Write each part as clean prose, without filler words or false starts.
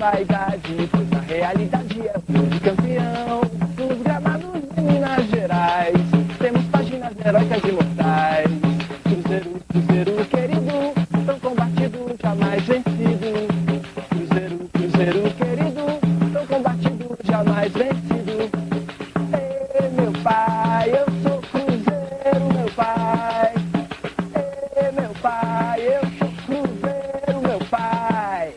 vaidade, pois na realidade é o clube campeão. Nos gramados de Minas Gerais, temos páginas heróicas e imortais. Cruzeiro, Cruzeiro querido, tão combatido, jamais vencido. Cruzeiro, Cruzeiro querido, tão combatido, jamais vencido. Ei, meu pai, eu sou Cruzeiro, meu pai. Ei, meu pai, eu sou Cruzeiro, meu pai.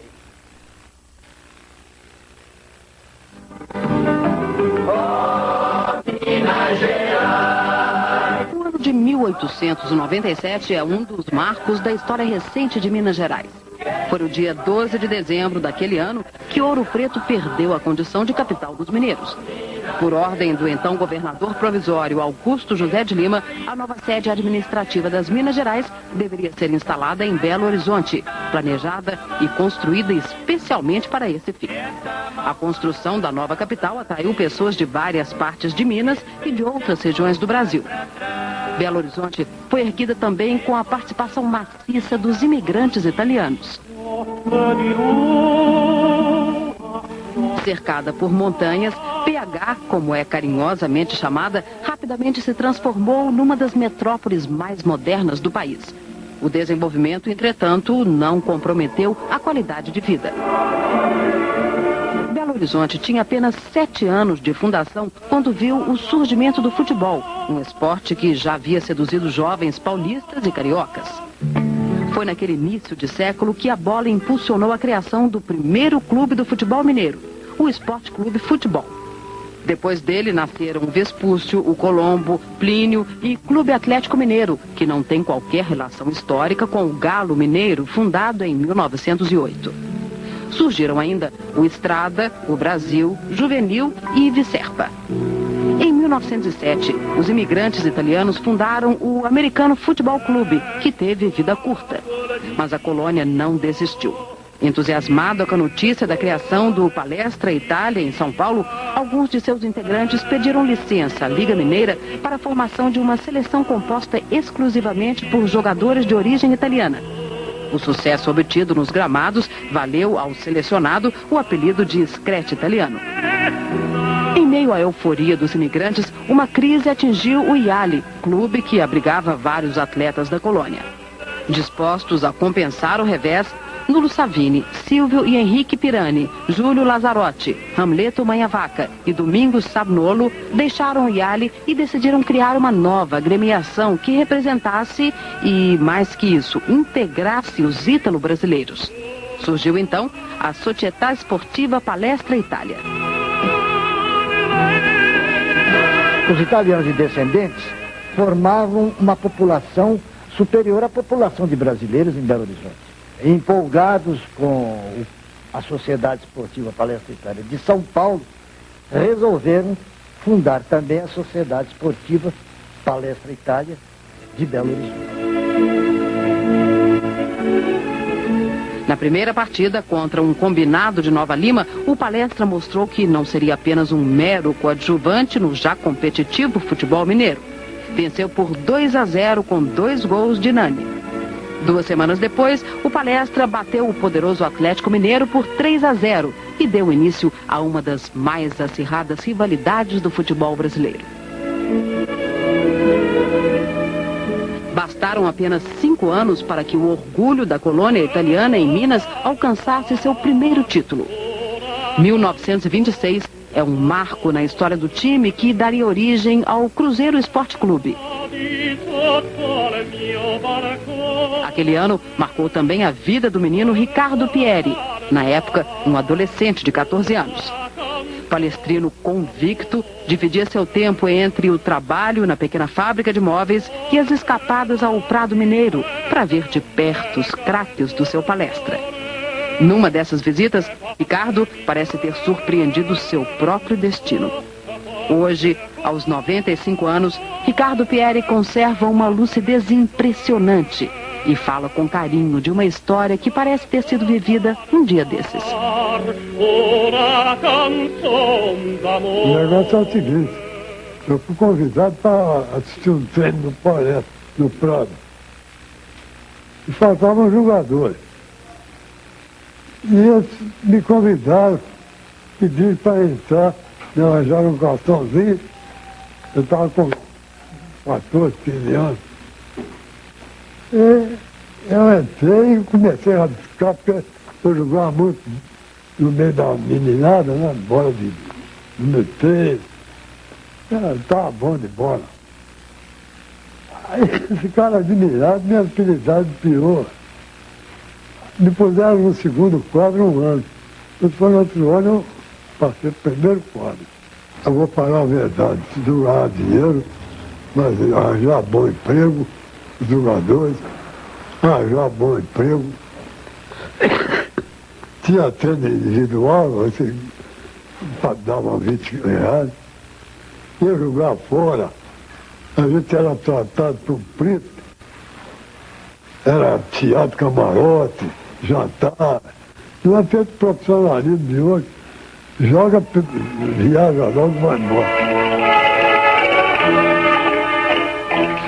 Oh, Minas Gerais. O ano de 1897 é um dos marcos da história recente de Minas Gerais. Foi o dia 12 de dezembro daquele ano que Ouro Preto perdeu a condição de capital dos mineiros. Por ordem do então governador provisório Augusto José de Lima, a nova sede administrativa das Minas Gerais deveria ser instalada em Belo Horizonte, planejada e construída especialmente para esse fim. A construção da nova capital atraiu pessoas de várias partes de Minas e de outras regiões do Brasil. Belo Horizonte foi erguida também com a participação maciça dos imigrantes italianos. Cercada por montanhas, PH, como é carinhosamente chamada, rapidamente se transformou numa das metrópoles mais modernas do país. O desenvolvimento, entretanto, não comprometeu a qualidade de vida. Belo Horizonte tinha apenas 7 anos de fundação quando viu o surgimento do futebol, um esporte que já havia seduzido jovens paulistas e cariocas. Foi naquele início de século que a bola impulsionou a criação do primeiro clube do futebol mineiro, o Esporte Clube Futebol. Depois dele nasceram o Vespúcio, o Colombo, Plínio e Clube Atlético Mineiro, que não tem qualquer relação histórica com o Galo Mineiro, fundado em 1908. Surgiram ainda o Estrada, o Brasil, Juvenil e Vicerpa. Em 1907, os imigrantes italianos fundaram o Americano Futebol Clube, que teve vida curta. Mas a colônia não desistiu. Entusiasmado com a notícia da criação do Palestra Itália em São Paulo, alguns de seus integrantes pediram licença à Liga Mineira para a formação de uma seleção composta exclusivamente por jogadores de origem italiana. O sucesso obtido nos gramados valeu ao selecionado o apelido de Screte italiano. Em meio à euforia dos imigrantes, uma crise atingiu o Iali, clube que abrigava vários atletas da colônia. Dispostos a compensar o revés, Nulo Savini, Silvio e Henrique Pirani, Júlio Lazzarotti, Hamleto Manhavaca e Domingos Sabnolo deixaram o Iali e decidiram criar uma nova agremiação que representasse e, mais que isso, integrasse os ítalo-brasileiros. Surgiu então a Società Sportiva Palestra Itália. Os italianos e descendentes formavam uma população superior à população de brasileiros em Belo Horizonte. Empolgados com a Sociedade Esportiva Palestra Itália de São Paulo, resolveram fundar também a Sociedade Esportiva Palestra Itália de Belo Horizonte. Na primeira partida contra um combinado de Nova Lima, o Palestra mostrou que não seria apenas um mero coadjuvante no já competitivo futebol mineiro. Venceu por 2-0 com 2 gols de Nani. 2 semanas depois, o Palestra bateu o poderoso Atlético Mineiro por 3-0 e deu início a uma das mais acirradas rivalidades do futebol brasileiro. Bastaram apenas 5 anos para que o orgulho da colônia italiana em Minas alcançasse seu primeiro título. 1926 é um marco na história do time que daria origem ao Cruzeiro Esporte Clube. Aquele ano marcou também a vida do menino Ricardo Pieri, na época um adolescente de 14 anos. Palestrino convicto, dividia seu tempo entre o trabalho na pequena fábrica de móveis e as escapadas ao Prado Mineiro para ver de perto os craques do seu Palestra. Numa dessas visitas, Ricardo parece ter surpreendido seu próprio destino. Hoje, aos 95 anos, Ricardo Pieri conserva uma lucidez impressionante e fala com carinho de uma história que parece ter sido vivida um dia desses. O negócio é o seguinte, eu fui convidado para assistir um treino no Palestra, no Prado. E faltavam jogadores. E eles me convidaram, pediram para entrar, me arranjaram um cartãozinho. Eu estava com 14, 15 anos. E eu entrei e comecei a ficar, porque eu jogava muito no meio da meninada, né? Bola de número 3. Estava bom de bola. Aí ficaram admirados, minha habilidade pior. Me puseram no segundo quadro um ano. Depois no outro ano eu passei para o primeiro quadro. Eu vou falar a verdade, se ganhar dinheiro, mas arranjar bom emprego, os jogadores, arranjar bom emprego. Tinha treino individual, você dava 20 reais. Ia jogar fora, a gente era tratado por preto. Era teatro, camarote, jantar. Não é feito profissionalismo de hoje. Joga, viaja logo, vai embora.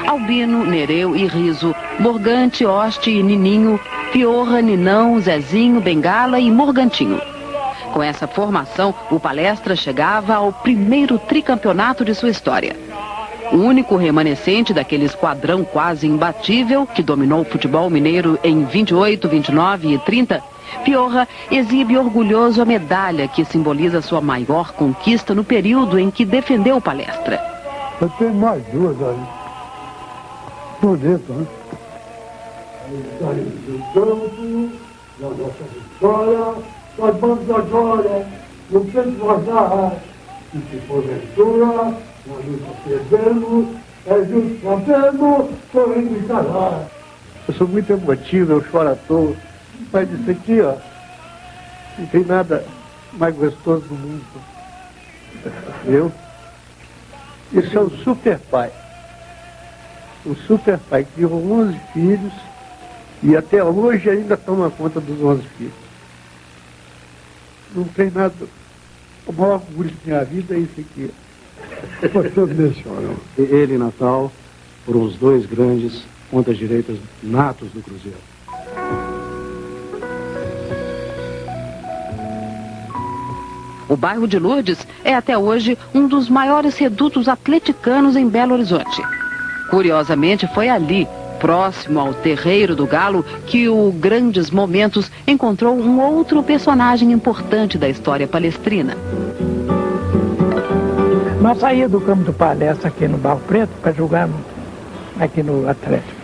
Albino, Nereu e Riso, Morgante, Hoste e Nininho, Piorra, Ninão, Zezinho, Bengala e Morgantinho. Com essa formação, o Palestra chegava ao primeiro tricampeonato de sua história. O único remanescente daquele esquadrão quase imbatível que dominou o futebol mineiro em 28, 29 e 30, Piorra exibe orgulhoso a medalha que simboliza sua maior conquista no período em que defendeu o Palestra. Eu tenho mais duas aí. Bonito, né? Aí do campo, da nossa vitória, nós vamos agora, no peito vazar, e se porventura, na luta perdemos, é justo sabemos, correndo e calar. Eu sou muito emotivo, eu choro à toa, mas isso aqui, ó, não tem nada mais gostoso do mundo. Viu? Esse é o super pai. O super pai que criou 11 filhos e até hoje ainda toma conta dos 11 filhos. Não tem nada. O maior orgulho da minha vida é isso aqui. Ele e Natal foram os dois grandes pontas direitas natos do Cruzeiro. O bairro de Lourdes é até hoje um dos maiores redutos atleticanos em Belo Horizonte. Curiosamente, foi ali, próximo ao Terreiro do Galo, que o Grandes Momentos encontrou um outro personagem importante da história palestrina. Nós saímos do campo do Palestra aqui no Barro Preto para jogar aqui no Atlético.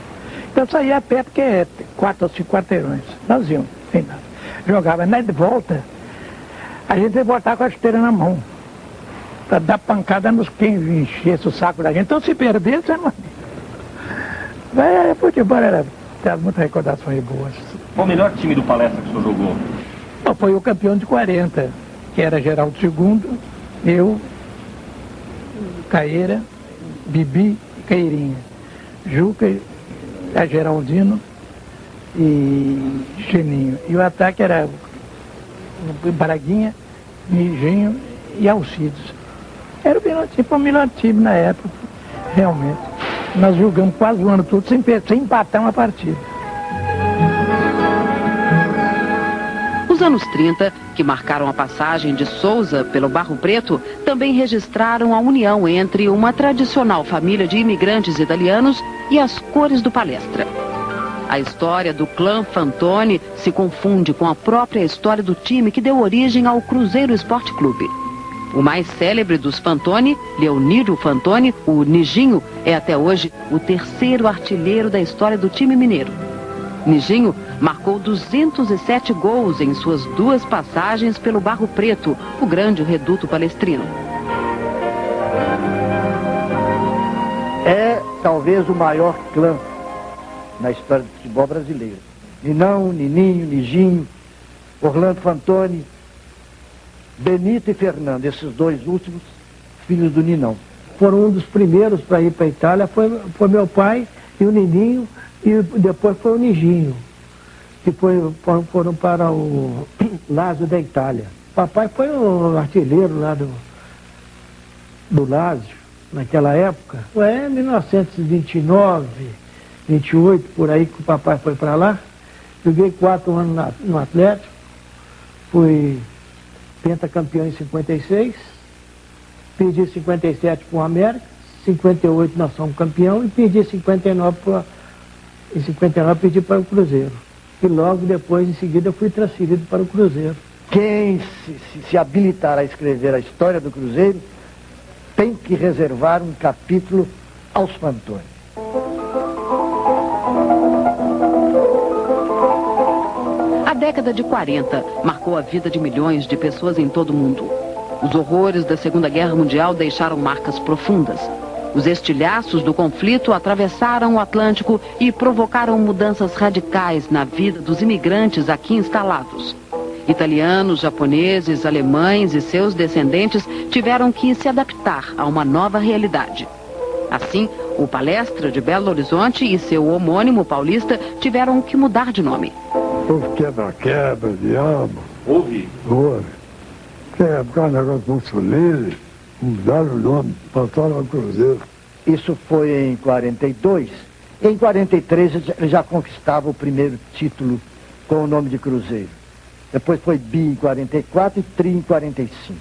Então saía a pé porque é 4 ou 5 quarteirões. Nós íamos, sem nada. Jogava, na volta, a gente ia voltar com a chuteira na mão. Para dar pancada nos quem enchesse o saco da gente. Então se perdesse, você não... Futebol era muitas recordações boas. Qual o melhor time do Palestra que o senhor jogou? Bom, foi o campeão de 40, que era Geraldo II, eu, Caeira, Bibi e Caeirinha. Juca, Geraldino e Chininho. E o ataque era Braguinha, Nijinho e Alcides. Era o melhor time na época, realmente. Nós jogamos quase o ano todo sem empatar uma partida. Os anos 30, que marcaram a passagem de Souza pelo Barro Preto, também registraram a união entre uma tradicional família de imigrantes italianos e as cores do Palestra. A história do clã Fantoni se confunde com a própria história do time que deu origem ao Cruzeiro Esporte Clube. O mais célebre dos Fantoni, Leonídio Fantoni, o Nijinho, é até hoje o terceiro artilheiro da história do time mineiro. Nijinho marcou 207 gols em suas 2 passagens pelo Barro Preto, o grande reduto palestrino. É talvez o maior clã na história do futebol brasileiro. Ninão, Nininho, Nijinho, Orlando Fantoni, Benito e Fernando, esses 2 últimos filhos do Ninão. Foram um dos primeiros para ir para a Itália, foi meu pai e o Nininho, e depois foi o Nijinho, que foram para o Lazio da Itália. Papai foi o artilheiro lá do Lazio, naquela época. Foi em 1929, 28, por aí que o papai foi para lá. Joguei 4 anos no Atlético. fui pentacampeão em 56, perdi 57 para o América, 58 nós somos campeão e perdi 59 em 59 perdi para o Cruzeiro. E logo depois, em seguida, fui transferido para o Cruzeiro. Quem se habilitar a escrever a história do Cruzeiro tem que reservar um capítulo aos Fantoni. A década de 40 marcou a vida de milhões de pessoas em todo o mundo. Os horrores da Segunda Guerra Mundial deixaram marcas profundas. Os estilhaços do conflito atravessaram o Atlântico e provocaram mudanças radicais na vida dos imigrantes aqui instalados. Italianos, japoneses, alemães e seus descendentes tiveram que se adaptar a uma nova realidade. Assim, o Palestra de Belo Horizonte e seu homônimo paulista tiveram que mudar de nome. Houve quebra-quebra, diabo. Houve? Houve. Por causa do negócio do Mussolini, mudaram o nome, passaram ao Cruzeiro. Isso foi em 42. Em 43 ele já conquistava o primeiro título com o nome de Cruzeiro. Depois foi bi em 44 e tri em 45.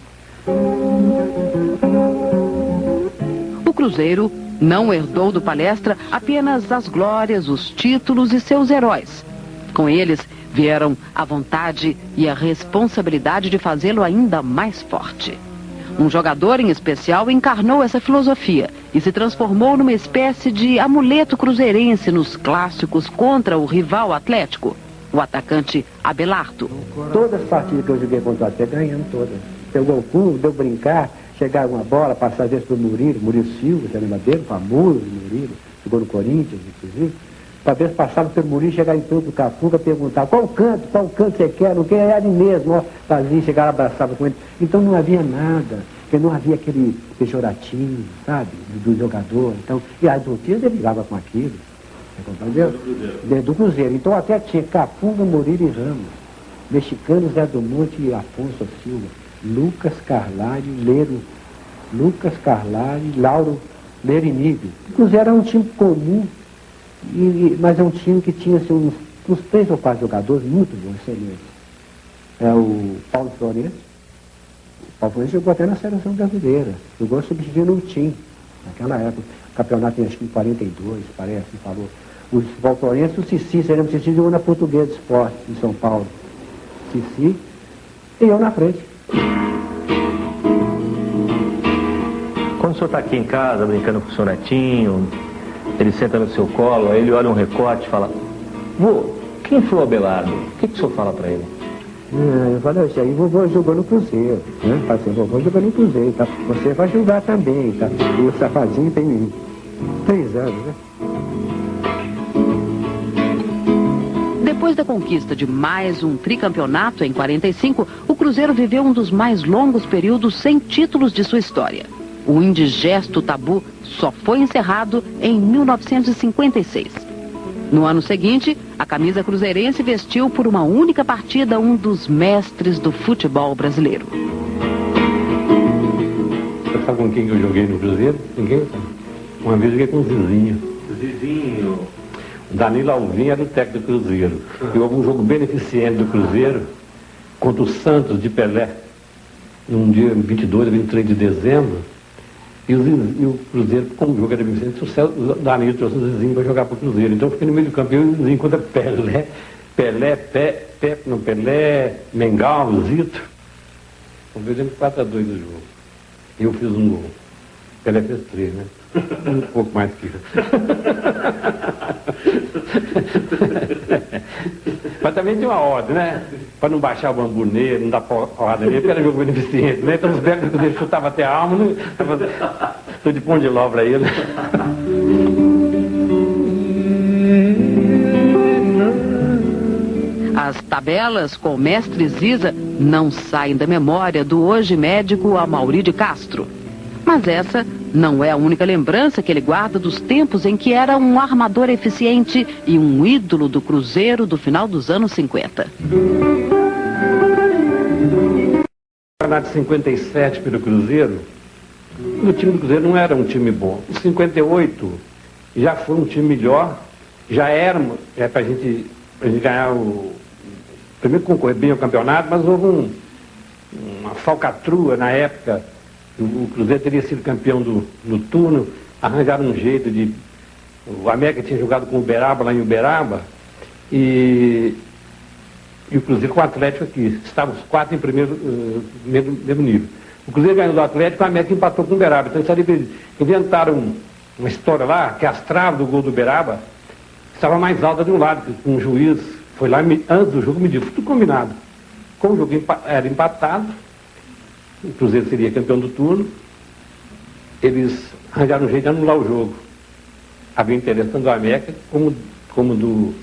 O Cruzeiro não herdou do Palestra apenas as glórias, os títulos e seus heróis. Com eles vieram a vontade e a responsabilidade de fazê-lo ainda mais forte. Um jogador em especial encarnou essa filosofia e se transformou numa espécie de amuleto cruzeirense nos clássicos contra o rival Atlético, o atacante Abelardo. Todas as partidas que eu joguei contra o Atlético, ganhando todas. Pegou o pulo, deu brincar, chegava uma bola, passava às vezes para o Murilo Silva, você lembra dele, famoso Murilo, jogou no Corinthians, inclusive. Às vezes passava pelo Murilo, chegava em torno do Cafuca, perguntava qual canto você quer, não quer, é ali mesmo, ó, fazia, chegava, abraçava com ele. Então não havia nada, porque não havia aquele pejorativo, sabe, do jogador. Então, e as notícias ele ligava com aquilo, entendeu? Do Cruzeiro. Então até tinha Cafuca, Murilo e Ramos, mexicanos Zé do Monte e Afonso Silva, Lucas Carlalho, Lauro Lerinívio. O Cruzeiro era um time comum, mas é um time que tinha assim, uns 3 ou 4 jogadores muito bons, excelentes. É o Paulo Florencio. O Paulo Florencio jogou até na seleção brasileira. Jogou substituindo o Tim, naquela época. O campeonato tem acho que em 42, parece, falou. O Paulo Florencio, o Cici, o Cici jogou na Portuguesa de Esporte, em São Paulo. Cici e eu na frente. Quando o senhor está aqui em casa, brincando com o seu netinho, ele senta no seu colo, aí ele olha um recorte e fala: vô, quem foi o Abelardo? O que o senhor fala para ele? Eu falei, isso aí vovô jogou no Cruzeiro, né? Falei assim, vovô jogou no Cruzeiro, tá? Você vai jogar também, tá? E o Safadinho tem 3 anos, né? Depois da conquista de mais um tricampeonato em 45, o Cruzeiro viveu um dos mais longos períodos sem títulos de sua história. O indigesto tabu só foi encerrado em 1956. No ano seguinte, a camisa cruzeirense vestiu por uma única partida um dos mestres do futebol brasileiro. Você sabe com quem que eu joguei no Cruzeiro? Ninguém sabe. Uma vez eu joguei com o Zizinho. Zizinho. Danilo Alvim era o técnico do Cruzeiro. E houve um jogo beneficente do Cruzeiro contra o Santos de Pelé, num dia 22 a 23 de dezembro. E o Cruzeiro, como o jogo era beneficente, o Danilo trouxe o Zizinho para jogar para o Cruzeiro. Então eu fiquei no meio do campo e o Zizinho contra Pelé, Mengal, Zito. Vamos ver 4-2 do jogo. E eu fiz um gol. Pelé fez 3, né? Um pouco mais que eu. Mas também tinha uma ordem, né? Para não baixar o bambu nele, não dar porrada nele, porque era jogo beneficente, né? Então os becos que ele chutava até a alma, estou de pão de ló para ele. As tabelas com o mestre Ziza não saem da memória do hoje médico Amaury de Castro. Mas essa não é a única lembrança que ele guarda dos tempos em que era um armador eficiente e um ídolo do Cruzeiro do final dos anos 50. O campeonato de 57 pelo Cruzeiro, o time do Cruzeiro não era um time bom. Em 58 já foi um time melhor, já era para a gente ganhar primeiro concorrer bem ao campeonato, mas houve uma falcatrua na época. O Cruzeiro teria sido campeão no turno, arranjaram um jeito de... O América tinha jogado com o Uberaba, lá em Uberaba, e o Cruzeiro com o Atlético aqui. Estavam os 4 em mesmo nível. O Cruzeiro ganhou do Atlético, o América empatou com o Uberaba. Então eles inventaram uma história lá, que as traves do gol do Uberaba estava mais alta de um lado, que um juiz foi lá, antes do jogo, mediu, tudo combinado. Como o jogo era empatado, o Cruzeiro seria campeão do turno, eles arranjaram um jeito de anular o jogo. Havia interesse tanto do América como do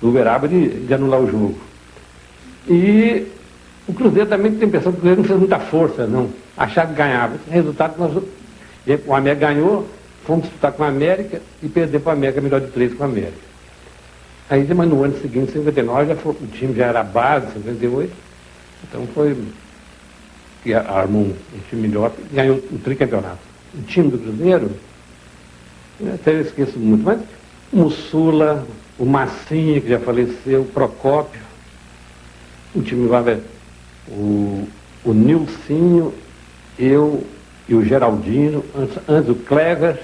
Uberaba de anular o jogo. E o Cruzeiro também tem a impressão que o Cruzeiro não fez muita força, não. Achava que ganhava. O resultado, o América ganhou, fomos disputar com a América e perder para a América, melhor de 3 com a América. Aí, mas no ano seguinte, 59, o time já era base, 58, então foi... que armou um time melhor, ganhou o tricampeonato. O time do Cruzeiro, eu até esqueço muito, mas o Mussula, o Massinha, que já faleceu, o Procópio, o time lá, o Nilcinho, eu e o Geraldino, antes o Clever,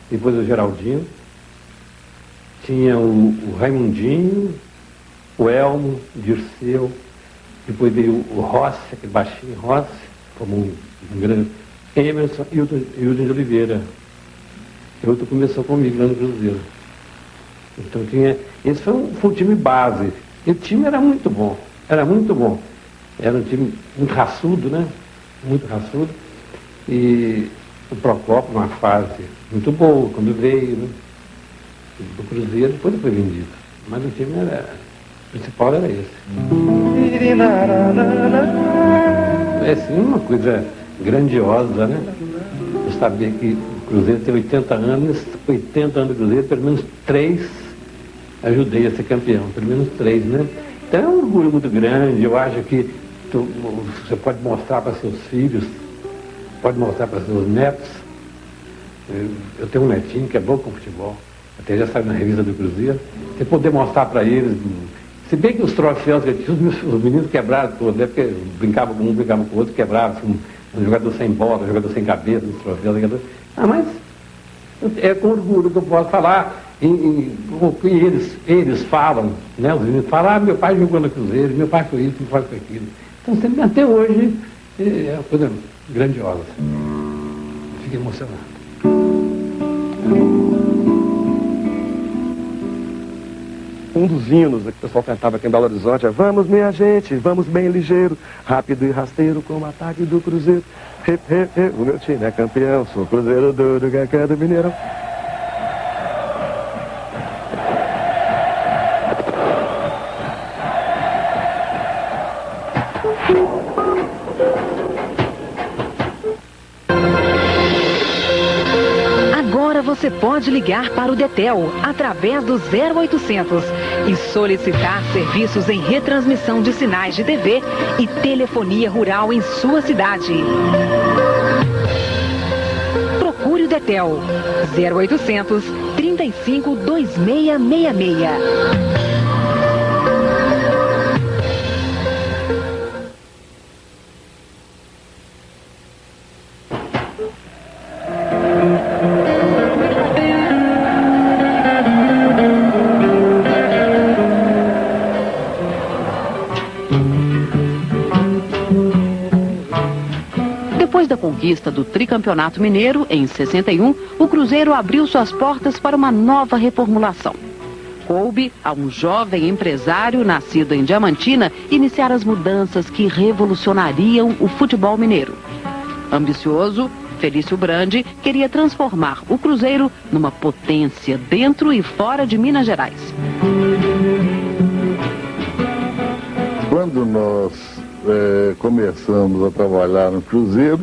depois o Geraldino, tinha o Raimundinho, o Elmo, o Dirceu, depois veio o Rossi, aquele baixinho Rossi, como um grande Emerson e o de Oliveira. O outro começou comigo lá no Cruzeiro. Então esse foi um time base. E o time era muito bom, era muito bom. Era um time muito raçudo, né? Muito raçudo. E o Procópio, numa fase muito boa, quando veio, né? Do Cruzeiro, depois ele foi vendido. Mas o time o principal era esse. É sim uma coisa grandiosa, né? Eu sabia que o Cruzeiro tem 80 anos, 80 anos do Cruzeiro, pelo menos 3 ajudei a ser campeão, pelo menos 3, né? Então é um orgulho muito grande, eu acho que você pode mostrar para seus filhos, pode mostrar para seus netos. Eu tenho um netinho que é bom com futebol, até já saiu na revista do Cruzeiro, você poder mostrar para eles, se bem que os troféus que eu tinha, os meninos quebraram todos, né? Porque brincava com um, brincava com o outro, quebrava, um jogador sem bola, um jogador sem cabeça, os troféus, mas é com orgulho que eu posso falar, e eles falam, né? Os meninos falam, meu pai jogou no Cruzeiro, meu pai foi isso, meu pai foi aquilo. Então sempre, até hoje, é uma coisa grandiosa. Fico emocionado. Um dos hinos que o pessoal cantava aqui em Belo Horizonte é: vamos, minha gente, vamos bem ligeiro, rápido e rasteiro com o ataque do Cruzeiro. O meu time é campeão, sou Cruzeiro do Gacá do Mineirão. Você pode ligar para o Detel através do 0800 e solicitar serviços em retransmissão de sinais de TV e telefonia rural em sua cidade. Procure o Detel 0800 35 2666. Depois da conquista do tricampeonato mineiro, em 61, o Cruzeiro abriu suas portas para uma nova reformulação. Coube a um jovem empresário nascido em Diamantina iniciar as mudanças que revolucionariam o futebol mineiro. Ambicioso, Felício Brandi queria transformar o Cruzeiro numa potência dentro e fora de Minas Gerais. Quando nós começamos a trabalhar no Cruzeiro,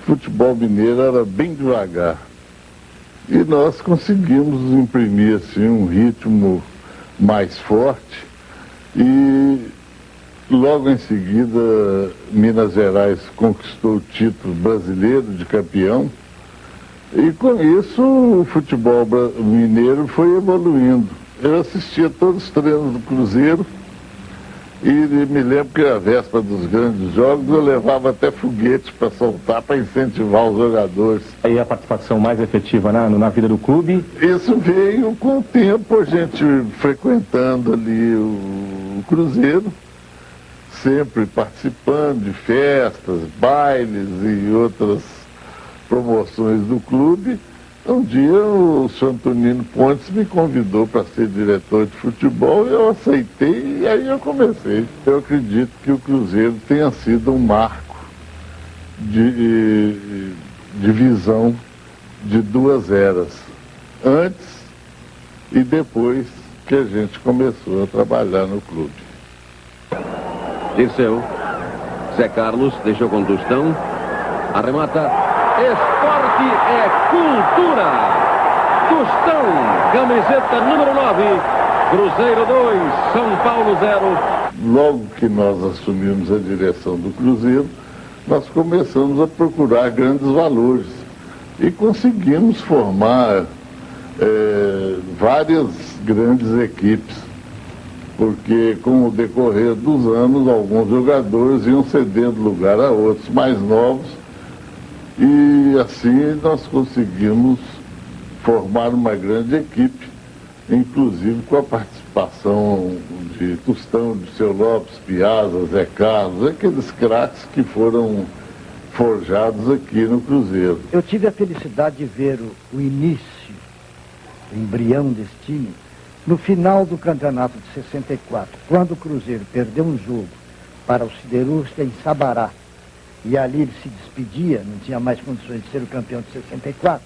o futebol mineiro era bem devagar. E nós conseguimos imprimir assim, um ritmo mais forte. E logo em seguida, Minas Gerais conquistou o título brasileiro de campeão. E com isso, o futebol mineiro foi evoluindo. Eu assistia todos os treinos do Cruzeiro. E me lembro que a véspera dos grandes jogos eu levava até foguetes para soltar, para incentivar os jogadores. Aí a participação mais efetiva na vida do clube? Isso veio com o tempo, a gente frequentando ali o Cruzeiro, sempre participando de festas, bailes e outras promoções do clube. Um dia o senhor Antonino Pontes me convidou para ser diretor de futebol e eu aceitei e aí eu comecei. Eu acredito que o Cruzeiro tenha sido um marco de visão de duas eras, antes e depois que a gente começou a trabalhar no clube. Dirceu, Zé Carlos deixou com Tostão, arremata. Esporte é cultura. Tostão, camiseta número 9, Cruzeiro 2, São Paulo 0. Logo que nós assumimos a direção do Cruzeiro, nós começamos a procurar grandes valores e conseguimos formar várias grandes equipes, porque com o decorrer dos anos alguns jogadores iam cedendo lugar a outros mais novos. E assim nós conseguimos formar uma grande equipe, inclusive com a participação de Tostão, de Seu Lopes, Piazza, Zé Carlos, aqueles craques que foram forjados aqui no Cruzeiro. Eu tive a felicidade de ver o início, o embrião desse time, no final do campeonato de 64, quando o Cruzeiro perdeu um jogo para o Siderúrgica em Sabará. E ali ele se despedia, não tinha mais condições de ser o campeão de 64,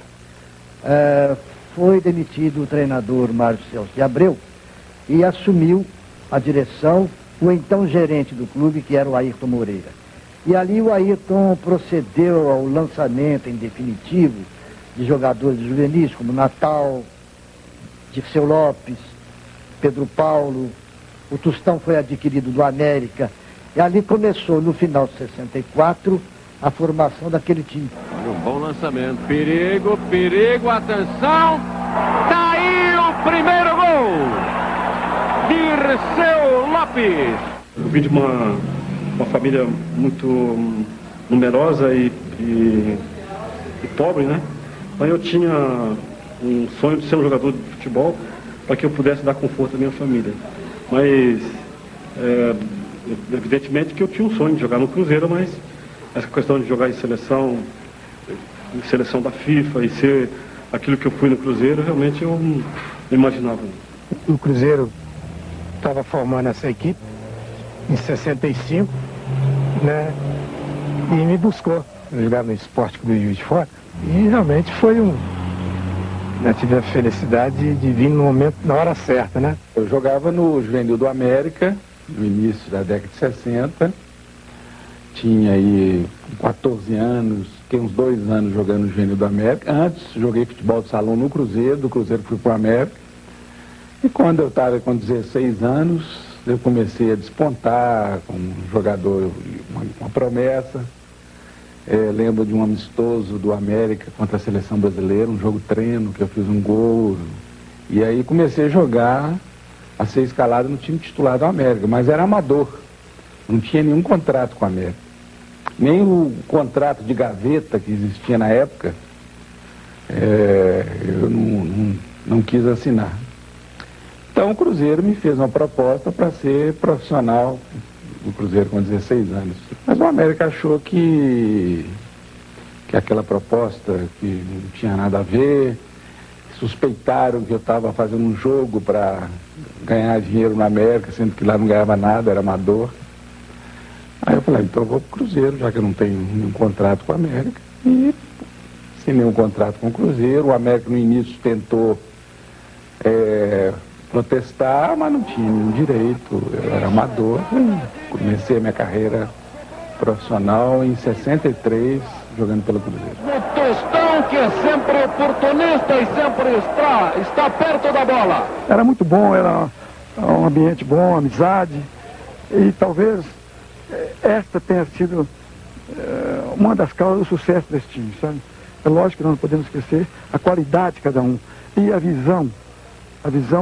foi demitido o treinador Mário Celso de Abreu e assumiu a direção o então gerente do clube, que era o Ayrton Moreira. E ali o Ayrton procedeu ao lançamento em definitivo de jogadores juvenis, como Natal, Dirceu Lopes, Pedro Paulo, o Tostão foi adquirido do América. E ali começou, no final de 64, a formação daquele time. Um bom lançamento. Perigo, perigo, atenção! Tá aí o primeiro gol! Dirceu Lopes! Eu vim de uma família muito numerosa e pobre, né? Então eu tinha um sonho de ser um jogador de futebol para que eu pudesse dar conforto à minha família. Mas evidentemente que eu tinha um sonho de jogar no Cruzeiro, mas essa questão de jogar em seleção da FIFA e ser aquilo que eu fui no Cruzeiro, realmente eu não imaginava. O Cruzeiro estava formando essa equipe em 65, né? E me buscou jogar no Esporte Clube de Juiz de Fora. E realmente foi eu tive a felicidade de vir no momento, na hora certa, né? Eu jogava no Juvenil do América, no início da década de 60, tinha aí 14 anos, fiquei uns 2 anos jogando no Juvenil do América. Antes joguei futebol de salão no Cruzeiro, do Cruzeiro fui para o América. E quando eu estava com 16 anos, eu comecei a despontar como jogador, uma promessa. Lembro de um amistoso do América contra a seleção brasileira, um jogo treino, que eu fiz um gol. E aí comecei a jogar, a ser escalado no time titular do América, mas era amador, não tinha nenhum contrato com a América. Nem o contrato de gaveta que existia na época, eu não quis assinar. Então o Cruzeiro me fez uma proposta para ser profissional do Cruzeiro com 16 anos. Mas o América achou que aquela proposta que não tinha nada a ver, suspeitaram que eu estava fazendo um jogo para ganhar dinheiro na América, sendo que lá não ganhava nada, era amador. Aí eu falei, então eu vou pro Cruzeiro, já que eu não tenho nenhum contrato com a América. E sem nenhum contrato com o Cruzeiro, o América no início tentou protestar, mas não tinha nenhum direito, eu era amador. Comecei a minha carreira profissional em 63, jogando pelo Cruzeiro. O Tostão, que é sempre oportunista e sempre está perto da bola. Era muito bom, era um ambiente bom, amizade, e talvez esta tenha sido uma das causas do sucesso desse time, sabe? É lógico que nós não podemos esquecer a qualidade de cada um e a visão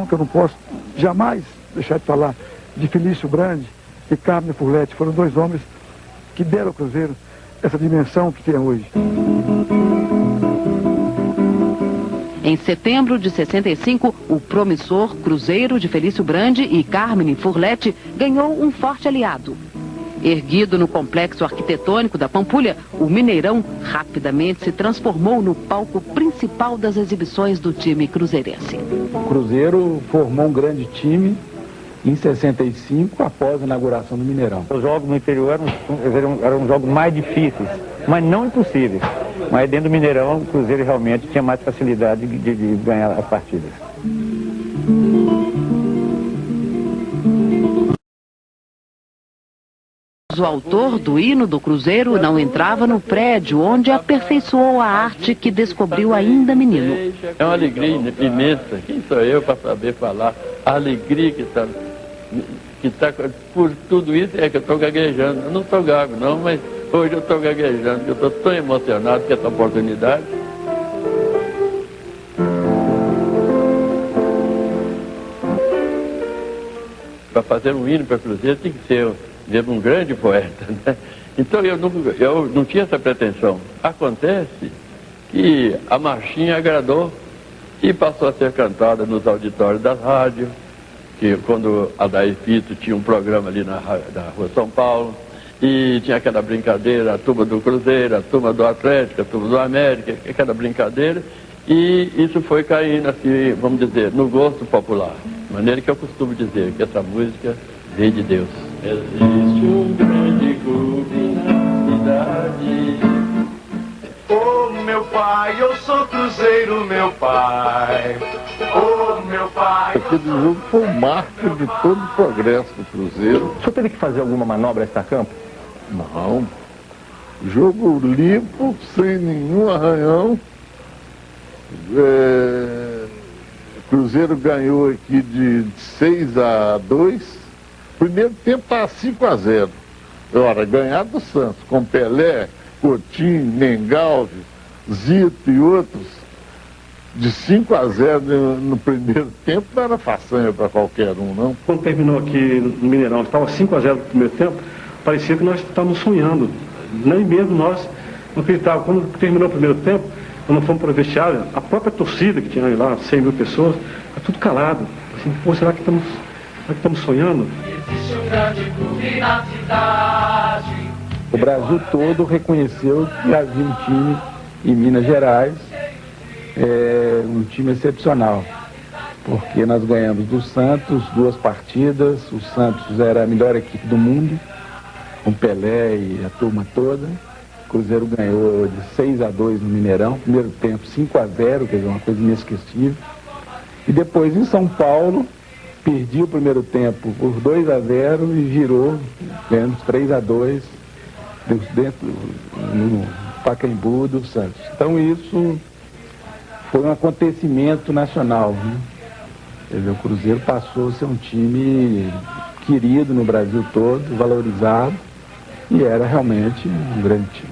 que eu não posso jamais deixar de falar, de Felício Brandi, e Carmen Furlete foram dois homens que deram ao Cruzeiro essa dimensão que tem hoje. Em setembro de 65, o promissor Cruzeiro de Felício Brandi e Carmen Furlete ganhou um forte aliado. Erguido no complexo arquitetônico da Pampulha, o Mineirão rapidamente se transformou no palco principal das exibições do time cruzeirense. O Cruzeiro formou um grande time em 65, após a inauguração do Mineirão. Os jogos no interior eram jogos mais difíceis, mas não impossíveis. Mas dentro do Mineirão, o Cruzeiro realmente tinha mais facilidade de ganhar as partidas. O autor do hino do Cruzeiro não entrava no prédio onde aperfeiçoou a arte que descobriu ainda menino. É uma alegria imensa. Quem sou eu para saber falar? A alegria que está por tudo isso é que eu estou gaguejando. Eu não estou gago não, mas hoje eu estou gaguejando. Eu estou tão emocionado com essa oportunidade. Para fazer um hino para Cruzeiro tem que ser um grande poeta, né? Então eu não tinha essa pretensão. Acontece que a marchinha agradou e passou a ser cantada nos auditórios das rádios, que quando a Daí Fito tinha um programa ali na Rua São Paulo, e tinha aquela brincadeira, a turma do Cruzeiro, a turma do Atlético, a turma do América, aquela brincadeira, e isso foi caindo, assim, vamos dizer, no gosto popular. De maneira que eu costumo dizer que essa música veio de Deus. Existe um grande clube na cidade. Oh, meu pai, eu sou Cruzeiro, meu pai. Oh, meu pai. Aquele jogo foi o marco de todo o progresso do Cruzeiro. O senhor teve que fazer alguma manobra extra-campo? Não. Jogo limpo, sem nenhum arranhão. O Cruzeiro ganhou aqui de 6-2. Primeiro tempo estava 5-0. Ora, ganhar do Santos, com Pelé, Coutinho, Mengalves, Zito e outros, de 5-0 no primeiro tempo não era façanha para qualquer um, não. Quando terminou aqui no Mineirão, estava 5-0 no primeiro tempo, parecia que nós estávamos sonhando. Nem mesmo nós não acreditávamos. Quando terminou o primeiro tempo, quando fomos para o vestiário, a própria torcida que tinha lá, 100 mil pessoas, está tudo calado. Assim, pô, será que estamos sonhando? O Brasil todo reconheceu que havia um time em Minas Gerais, um time excepcional, porque nós ganhamos do Santos 2 partidas, o Santos era a melhor equipe do mundo, com Pelé e a turma toda. O Cruzeiro ganhou de 6-2 no Mineirão, primeiro tempo 5-0, quer dizer, uma coisa inesquecível. E depois em São Paulo, perdi o primeiro tempo por 2-0 e virou, ganhamos 3-2 dentro no Pacaembu do Santos. Então isso foi um acontecimento nacional, né? Quer dizer, o Cruzeiro passou a ser um time querido no Brasil todo, valorizado, e era realmente um grande time.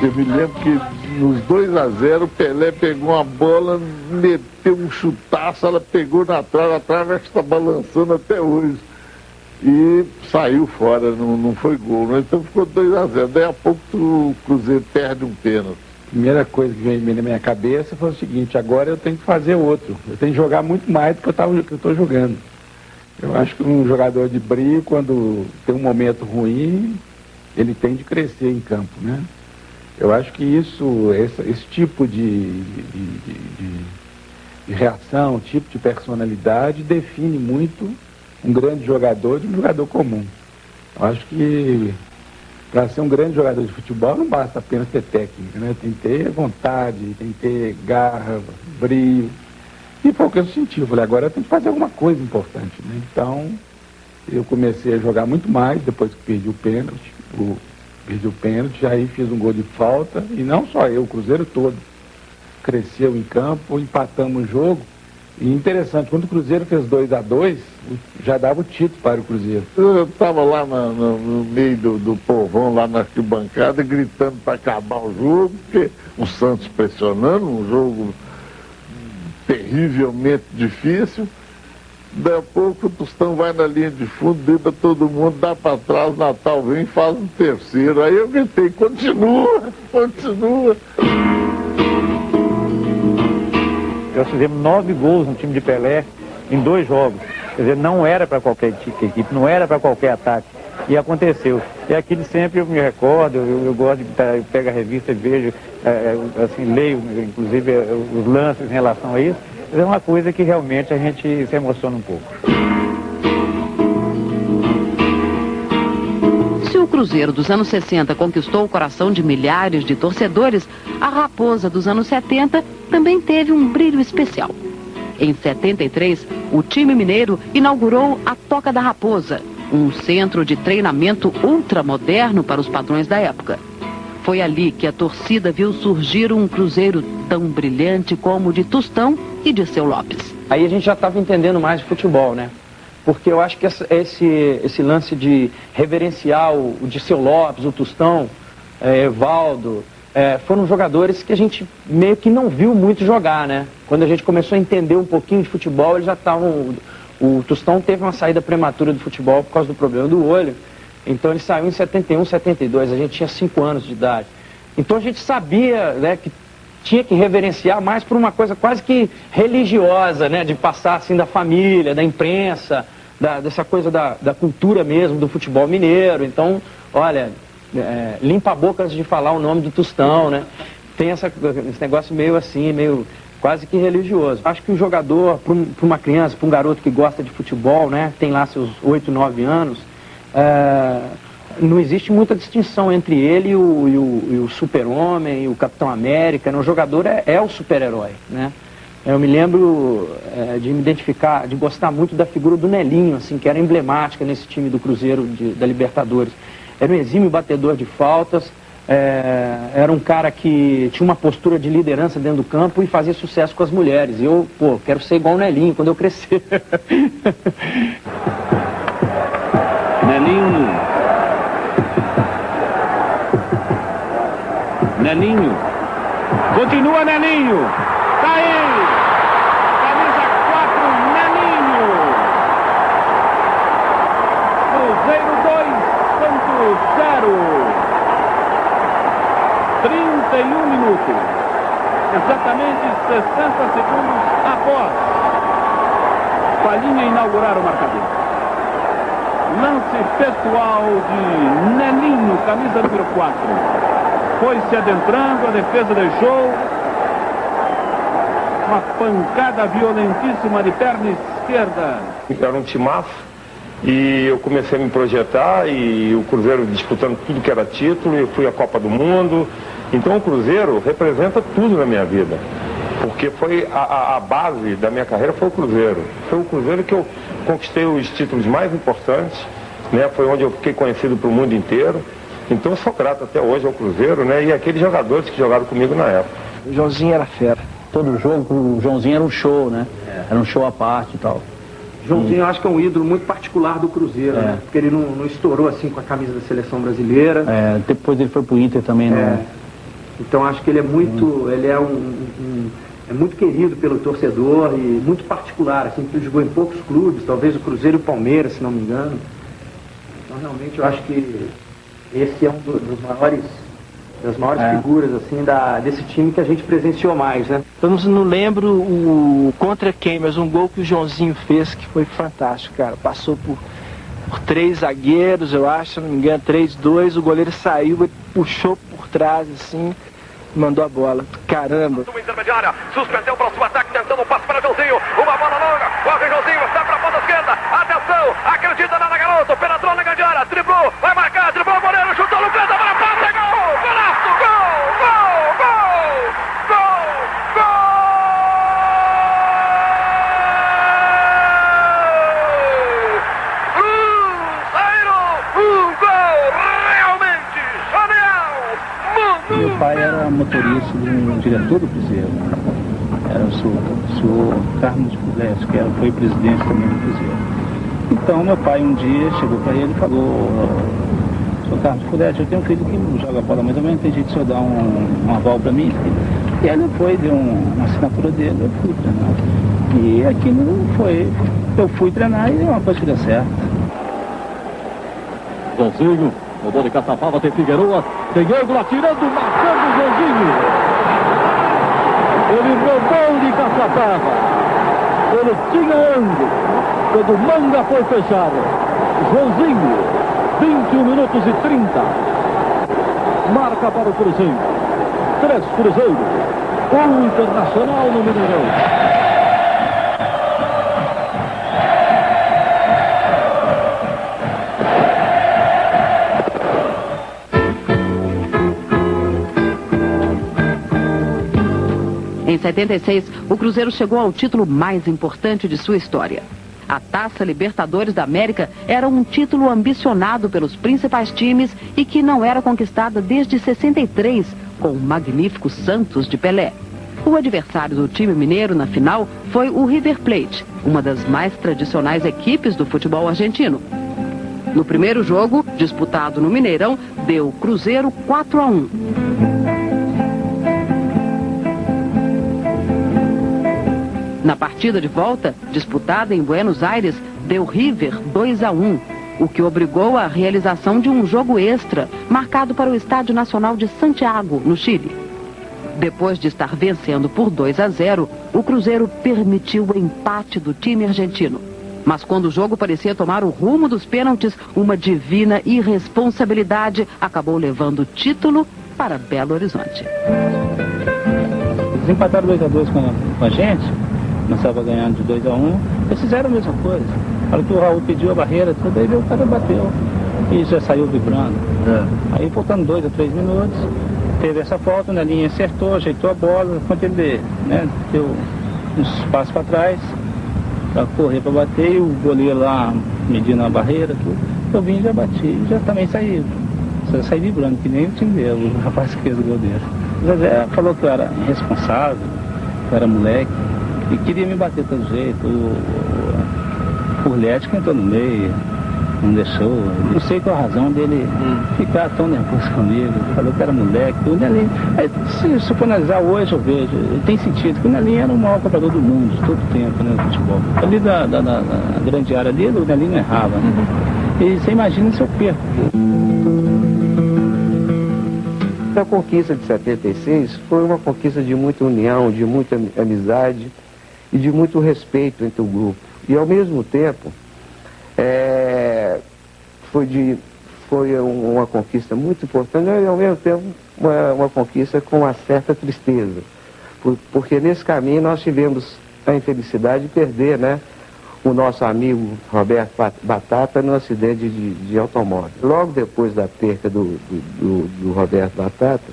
Eu me lembro que nos 2-0 o Pelé pegou uma bola, meteu um chutaço, ela pegou na trave, a trave está balançando até hoje. E saiu fora, não foi gol, né? Então ficou 2-0. Daí a pouco o Cruzeiro perde um pênalti. Primeira coisa que veio na minha cabeça foi o seguinte: agora eu tenho que fazer outro. Eu tenho que jogar muito mais do que eu estou jogando. Eu acho que um jogador de brilho, quando tem um momento ruim, ele tem de crescer em campo, né? Eu acho que esse tipo de reação, tipo de personalidade define muito um grande jogador de um jogador comum. Eu acho que para ser um grande jogador de futebol não basta apenas ter técnica, né? Tem que ter vontade, tem que ter garra, brilho. E foi o que eu senti. Eu falei, agora eu tenho que fazer alguma coisa importante, né? Então, eu comecei a jogar muito mais depois que perdi o pênalti. Aí fiz um gol de falta, e não só eu, o Cruzeiro todo cresceu em campo, empatamos o jogo. E interessante, quando o Cruzeiro fez 2-2, já dava o título para o Cruzeiro. Eu estava lá no meio do povão, lá na arquibancada, gritando para acabar o jogo, porque o Santos pressionando, um jogo terrivelmente difícil. Daí a pouco o Tostão vai na linha de fundo, dribla todo mundo, dá para trás, Natal vem e faz o terceiro. Aí eu gritei, continua, continua. Nós fizemos 9 gols no time de Pelé em 2 jogos. Quer dizer, não era para qualquer equipe, não era para qualquer ataque. E aconteceu. E aquilo sempre eu me recordo, eu gosto de eu pego a revista e vejo, assim, leio, inclusive, os lances em relação a isso. É uma coisa que realmente a gente se emociona um pouco. Se o Cruzeiro dos anos 60 conquistou o coração de milhares de torcedores, a Raposa dos anos 70 também teve um brilho especial. Em 73, o time mineiro inaugurou a Toca da Raposa, um centro de treinamento ultramoderno para os padrões da época. Foi ali que a torcida viu surgir um Cruzeiro tão brilhante como o de Tostão e de Seu Lopes. Aí a gente já estava entendendo mais de futebol, né? Porque eu acho que esse lance de reverenciar o Dirceu Lopes, o Tostão, Evaldo, foram jogadores que a gente meio que não viu muito jogar, né? Quando a gente começou a entender um pouquinho de futebol, eles já estavam... O Tostão teve uma saída prematura do futebol por causa do problema do olho. Então ele saiu em 71, 72, a gente tinha 5 anos de idade. Então a gente sabia, né, que tinha que reverenciar mais por uma coisa quase que religiosa, né? De passar assim da família, da imprensa, dessa coisa da cultura mesmo, do futebol mineiro. Então, olha, limpa a boca antes de falar o nome do Tostão, né? Tem esse negócio meio assim, meio quase que religioso. Acho que o jogador, para uma criança, para um garoto que gosta de futebol, né? Tem lá seus 8, 9 anos, não existe muita distinção entre ele e o Super-Homem, e o Capitão América, né? O jogador é o super-herói, né? Eu me lembro de me identificar, de gostar muito da figura do Nelinho, assim, que era emblemática nesse time do Cruzeiro da Libertadores. Era um exímio batedor de faltas, era um cara que tinha uma postura de liderança dentro do campo e fazia sucesso com as mulheres. E eu, quero ser igual o Nelinho quando eu crescer. Nelinho. Continua Nelinho. Tá aí. Camisa 4, Nelinho. Cruzeiro 2-0. 31 minutos. Exatamente 60 segundos após Palhinha inaugurar o marcador. Lance pessoal de Nelinho, camisa número 4. Foi se adentrando, a defesa deixou uma pancada violentíssima de perna esquerda. Era um timaço e eu comecei a me projetar e o Cruzeiro disputando tudo que era título, eu fui à Copa do Mundo. Então o Cruzeiro representa tudo na minha vida, porque foi a base da minha carreira foi o Cruzeiro. Foi o Cruzeiro que eu conquistei os títulos mais importantes, né? Foi onde eu fiquei conhecido para o mundo inteiro. Então eu sou grato até hoje ao Cruzeiro, né? E aqueles jogadores que jogaram comigo na época. O Joãozinho era fera. Todo jogo, o Joãozinho era um show, né? Era um show à parte e tal. Joãozinho, eu acho que é um ídolo muito particular do Cruzeiro, né? Porque ele não estourou assim com a camisa da seleção brasileira. Depois ele foi pro Inter também, né? Então acho que ele é muito, ele é muito querido pelo torcedor e muito particular, assim, que ele jogou em poucos clubes, talvez o Cruzeiro e o Palmeiras, se não me engano. Então realmente eu acho que esse é um das maiores figuras assim desse time que a gente presenciou mais, né? Eu não lembro o contra quem, mas um gol que o Joãozinho fez que foi fantástico, cara. Passou por 3 zagueiros, eu acho, se não me engano, 3-2, o goleiro saiu e puxou por trás, assim, mandou a bola. Caramba! Intermediária, suspendeu o próximo ataque, tentando um passe para Joãozinho, uma bola longa, corre Joãozinho, está para a ponta esquerda, atenção, acredita nada, garoto, penetrou na grande área, driblou, vai marcar, driblou o goleiro, chutou no canto, para a ponta, gol! Golaço, gol! Gol! Gol! Gol! Gol! Meu pai era motorista de um diretor do Cruzeiro, era o senhor Carlos Fudete, que foi presidente também do Cruzeiro. Então meu pai um dia chegou para ele e falou: senhor Carlos Fudete, eu tenho um filho que não joga bola mais ou menos, tem jeito de o senhor dar um aval para mim? E aí ele foi, deu uma assinatura dele, eu fui treinar. E aquilo foi, eu fui treinar e é uma coisa que deu certo. Joãozinho, mudou de Caçapava, tem Figueroa, tem ângulo atirando, marcando o Joãozinho. Ele roubou de Caçapava, ele tinha ângulo, quando o Manga foi fechado. Joãozinho, 21 minutos e 30, marca para o Cruzeiro, 3 Cruzeiro, 1 Internacional no Mineirão. Em 76, o Cruzeiro chegou ao título mais importante de sua história. A Taça Libertadores da América era um título ambicionado pelos principais times e que não era conquistada desde 63, com o magnífico Santos de Pelé. O adversário do time mineiro na final foi o River Plate, uma das mais tradicionais equipes do futebol argentino. No primeiro jogo, disputado no Mineirão, deu Cruzeiro 4-1. Na partida de volta, disputada em Buenos Aires, deu River 2-1, o que obrigou à realização de um jogo extra, marcado para o Estádio Nacional de Santiago, no Chile. Depois de estar vencendo por 2-0, o Cruzeiro permitiu o empate do time argentino. Mas quando o jogo parecia tomar o rumo dos pênaltis, uma divina irresponsabilidade acabou levando o título para Belo Horizonte. Eles empataram 2-2 com a gente. Nós estávamos ganhando de 2-1, eles fizeram a mesma coisa. Na hora que o Raul pediu a barreira, tudo, aí o cara bateu e já saiu vibrando. Aí faltando 2 a 3 minutos, teve essa falta, na linha acertou, ajeitou a bola, quando ele deu uns passos para trás, para correr para bater, e o goleiro lá medindo a barreira, tudo, eu vim e já bati, e já também saí vibrando, que nem o time dele, o rapaz que fez o gol dele. O Zezé falou que eu era irresponsável, que eu era moleque, e queria me bater de todo jeito. O Urlete que entrou no meio, não deixou. Não sei qual a razão dele ficar tão nervoso comigo. Falou que era moleque. O Nelinho, se for analisar hoje, eu vejo, tem sentido que o Nelinho era o maior cobrador do mundo, de todo tempo, né, no futebol. Ali da grande área dele, o Nelinho errava. E você imagina se eu perco. A conquista de 76 foi uma conquista de muita união, de muita amizade e de muito respeito entre o grupo. E ao mesmo tempo, foi uma conquista muito importante e ao mesmo tempo uma conquista com uma certa tristeza. Porque nesse caminho nós tivemos a infelicidade de perder, né, o nosso amigo Roberto Batata no acidente de automóvel. Logo depois da perca do Roberto Batata,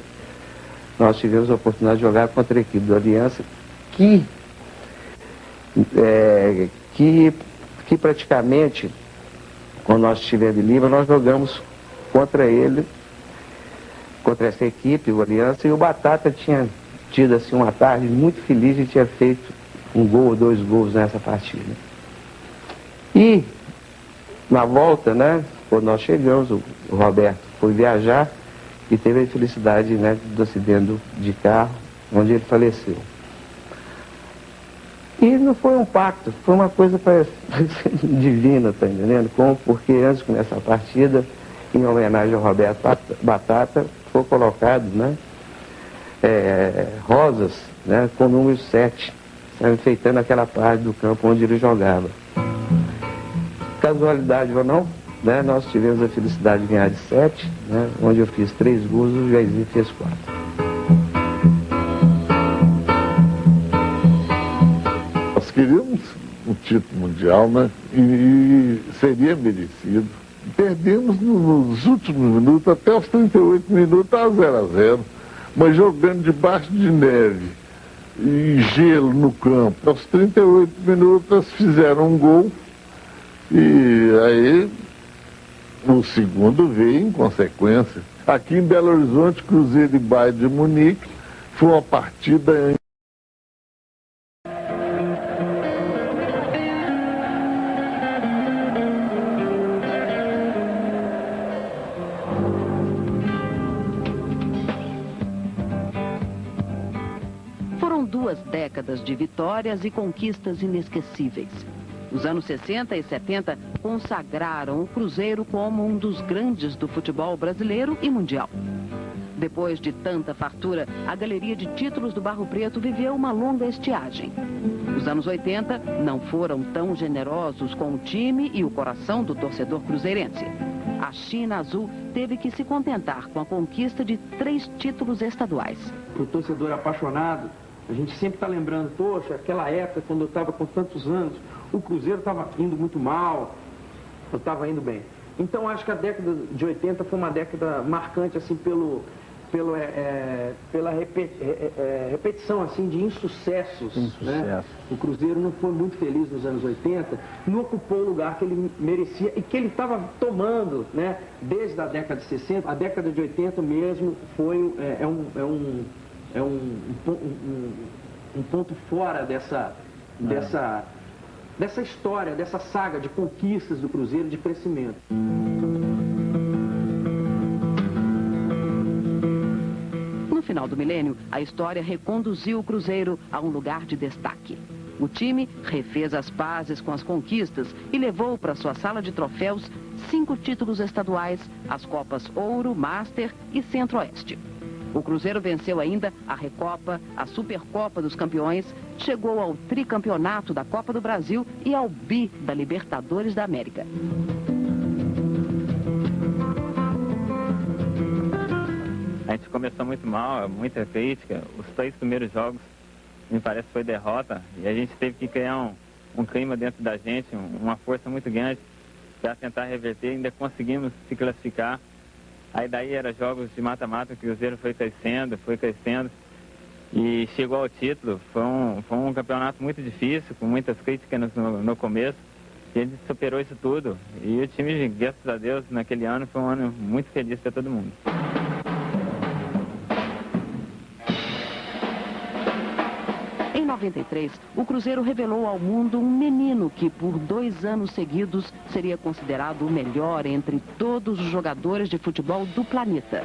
nós tivemos a oportunidade de jogar contra a equipe do Aliança, que praticamente, quando nós estivemos em Lima, nós jogamos contra ele, contra essa equipe, o Aliança, e o Batata tinha tido assim, uma tarde muito feliz e tinha feito 1 gol ou 2 gols nessa partida. E, na volta, né, quando nós chegamos, o Roberto foi viajar e teve a infelicidade, né, do acidente de carro, onde ele faleceu. E não foi um pacto, foi uma coisa divina, tá entendendo? Porque antes de começar a partida, em homenagem ao Roberto Batata, foi colocado, né, rosas, né, com o número 7, enfeitando aquela parte do campo onde ele jogava. Casualidade ou não, né, nós tivemos a felicidade de ganhar de 7, né, onde eu fiz 3 gols e o Jairzinho fez 4. Nós queríamos um título mundial, né, e seria merecido. Perdemos nos últimos minutos, até os 38 minutos, a 0-0, mas jogando debaixo de neve e gelo no campo. Aos 38 minutos fizeram um gol. E aí, o segundo veio em consequência. Aqui em Belo Horizonte, Cruzeiro e Bayern de Munique, foi uma partida... Foram 2 2 décadas de vitórias e conquistas inesquecíveis. Os anos 60 e 70 consagraram o Cruzeiro como um dos grandes do futebol brasileiro e mundial. Depois de tanta fartura, a galeria de títulos do Barro Preto viveu uma longa estiagem. Os anos 80 não foram tão generosos com o time e o coração do torcedor cruzeirense. A China Azul teve que se contentar com a conquista de 3 títulos estaduais. O torcedor apaixonado, a gente sempre está lembrando, poxa, aquela época quando eu estava com tantos anos, o Cruzeiro estava indo muito mal, eu estava indo bem. Então acho que a década de 80 foi uma década marcante assim pela repetição assim, de insucessos. Né? O Cruzeiro não foi muito feliz nos anos 80, não ocupou o lugar que ele merecia e que ele estava tomando, né? Desde a década de 60. A década de 80 mesmo foi um ponto fora dessa história, dessa saga de conquistas do Cruzeiro, de crescimento. No final do milênio, a história reconduziu o Cruzeiro a um lugar de destaque. O time refez as pazes com as conquistas e levou para sua sala de troféus 5 títulos estaduais, as Copas Ouro, Master e Centro-Oeste. O Cruzeiro venceu ainda a Recopa, a Supercopa dos Campeões, chegou ao tricampeonato da Copa do Brasil e ao bi da Libertadores da América. A gente começou muito mal, muita crítica. Os 3 primeiros jogos, me parece, foi derrota. E a gente teve que criar um clima dentro da gente, uma força muito grande para tentar reverter. Ainda conseguimos se classificar. Aí daí era jogos de mata-mata, o Cruzeiro foi crescendo. E chegou ao título. Foi um campeonato muito difícil, com muitas críticas no começo. E a gente superou isso tudo. E o time, graças a Deus, naquele ano foi um ano muito feliz para todo mundo. Em 93, o Cruzeiro revelou ao mundo um menino que, por 2 anos seguidos, seria considerado o melhor entre todos os jogadores de futebol do planeta.